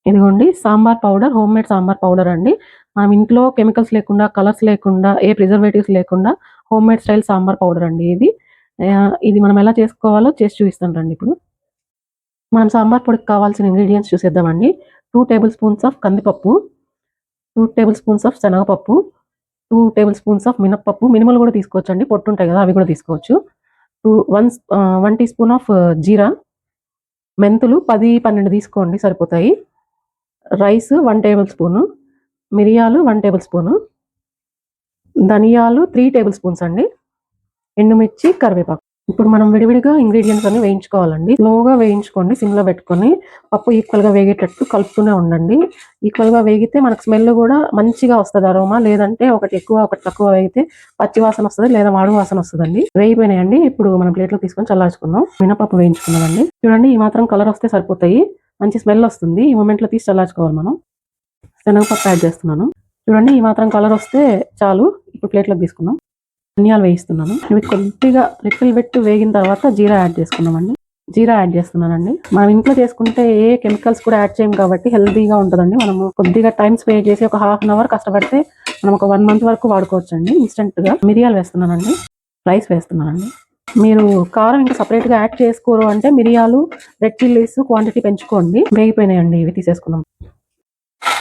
ఇదిగోండి sambar powder, homemade sambar powder అండి. మనం ఇంట్లో కెమికల్స్ లేకుండా, కలర్స్ లేకుండా, ఏ ప్రిజర్వేటివ్స్ లేకుండా హోమ్‌మేడ్ స్టైల్ సాంబార్ పౌడర్ అండి ఇది. ఇది మనం ఎలా చేసుకోవాలో చేసి చూపిస్తాను రండి ఇప్పుడు. మనం సాంబార్ పొడికి కావాల్సిన ఇంగ్రీడియెంట్స్ చూసేద్దామండి. 2 టేబుల్ స్పూన్స్ ఆఫ్ కందిపప్పు, 2 టేబుల్ స్పూన్స్ ఆఫ్ శనగపప్పు, 2 టేబుల్ స్పూన్స్ ఆఫ్ మినపప్పు. మినుములు కూడా తీసుకోవచ్చండి, పొట్టుంటాయి కదా అవి కూడా తీసుకోవచ్చు. 1 టీ స్పూన్ ఆఫ్ జీరా, మెంతులు 10, 12 తీసుకోండి సరిపోతాయి. రైస్ 1 టేబుల్ స్పూను, మిరియాలు 1 టేబుల్ స్పూను, ధనియాలు 3 టేబుల్ స్పూన్స్ అండి, ఎండుమిర్చి, కరివేపాకు. ఇప్పుడు మనం విడివిడిగా ఇంగ్రీడియెంట్స్ అన్ని వేయించుకోవాలండి. స్లోగా వేయించుకోండి సిమ్‌లో పెట్టుకొని. పప్పు ఈక్వల్‌గా వేగేటట్టు కలుపుతూనే ఉండండి. ఈక్వల్‌గా వేగితే మనకు స్మెల్ కూడా మంచిగా వస్తది అరోమా. లేదంటే ఒకటి ఎక్కువ, ఒకటి తక్కువ వేగితే పచ్చి వాసన వస్తది, లేదా మాడు వాసన వస్తదండి. వేగిపోయినాయండి. ఇప్పుడు మనం ప్లేట్‌లోకి తీసుకొని చల్లార్చుకుందాం. మినపప్పు వేయించుకున్నామండి. చూడండి ఈ మాత్రం కలర్ వస్తే సరిపోతాయి. మంచి స్మెల్ వస్తుంది. ఈ మొమెంట్‌లో తీసి చల్లార్చుకోవాలి మనం. శనగపప్పు యాడ్ చేస్తున్నాను. చూడండి ఈ మాత్రం కలర్ వస్తే చాలు. ఇప్పుడు ప్లేట్‌లోకి తీసుకుందాం. ధనియాలు వేయిస్తున్నాను. ఇవి కొద్దిగా లిటిల్ బిట్ వేగిన తర్వాత జీరా యాడ్ చేసుకున్నామండి. జీరా యాడ్ చేస్తున్నానండి. మనం ఇంట్లో చేసుకుంటే ఏ కెమికల్స్ కూడా యాడ్ చేయం కాబట్టి హెల్తీగా ఉంటుందండి. మనము కొద్దిగా టైం స్పేర్ చేసి ఒక హాఫ్ అన్ అవర్ కష్టపడితే మనం ఒక 1 మంత్ వరకు వాడుకోవచ్చండి ఇన్స్టెంట్‌గా. మిరియాలు వేస్తున్నానండి. రైస్ వేస్తున్నానండి. మీరు కారం ఇంకా సపరేట్‌గా యాడ్ చేసుకోరు అంటే మిరియాలు, రెడ్ చిల్లీస్ క్వాంటిటీ పెంచుకోండి. వేగిపోయినాయండి ఇవి తీసేసుకుందాం.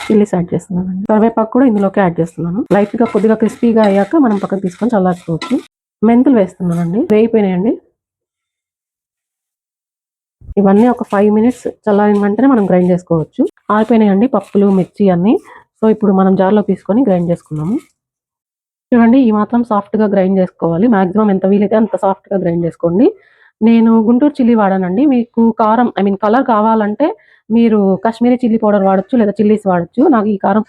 చిల్లీస్ యాడ్ చేస్తున్నానండి. కరివేపాకు కూడా ఇందులోకి యాడ్ చేస్తున్నాను. లైట్‌గా కొద్దిగా క్రిస్పీగా అయ్యాక మనం పక్కకు తీసుకొని చల్లార్చుకోవచ్చు. మెంతులు వేస్తున్నానండి. వేగిపోయినాయండి. ఇవన్నీ ఒక 5 మినిట్స్ చల్లారిన వెంటనే మనం గ్రైండ్ చేసుకోవచ్చు. ఆరిపోయినాయండి పప్పులు, మిర్చి అన్నీ. సో ఇప్పుడు మనం జార్‌లో తీసుకొని గ్రైండ్ చేసుకుందాము. చూడండి ఈ మాత్రం సాఫ్ట్‌గా గ్రైండ్ చేసుకోవాలి. మాక్సిమం ఎంత వీలైతే అంత సాఫ్ట్‌గా గ్రైండ్ చేసుకోండి. నేను గుంటూరు చిల్లీ వాడానండి. మీకు కారం కలర్ కావాలంటే మీరు కాశ్మీరీ చిల్లీ పౌడర్ వాడొచ్చు, లేదా చిల్లీస్ వాడొచ్చు. నాకు ఈ కారం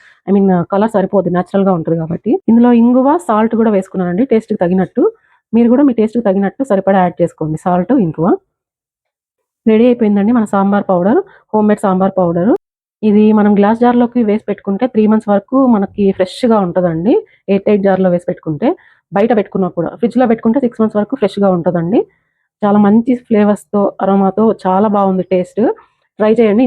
కలర్ సరిపోద్ది, నేచురల్‌గా ఉంటది కాబట్టి. ఇందులో ఇంగువ, సాల్ట్ కూడా వేసుకున్నానండి టేస్ట్‌కి తగినట్టు. మీరు కూడా మీ టేస్ట్‌కి తగినట్టు సరిపడా యాడ్ చేసుకోండి సాల్ట్, ఇంగువ. రెడీ అయిపోయిందండి మన sambar powder, homemade sambar powder. ఇది మనం గ్లాస్ జార్‌లోకి వేసి పెట్టుకుంటే 3 మంత్స్ వరకు మనకి ఫ్రెష్‌గా ఉంటదండి. ఎయిర్ టైట్ జార్‌లో వేసి పెట్టుకుంటే. బయట పెట్టుకున్నా కూడా ఫ్రిడ్జ్‌లో పెట్టుకుంటే 6 మంత్స్ వరకు ఫ్రెష్‌గా ఉంటదండి. చాలా మంచి ఫ్లేవర్స్‌తో, అరోమాతో చాలా బాగుంది టేస్ట్. ట్రై చేయండి.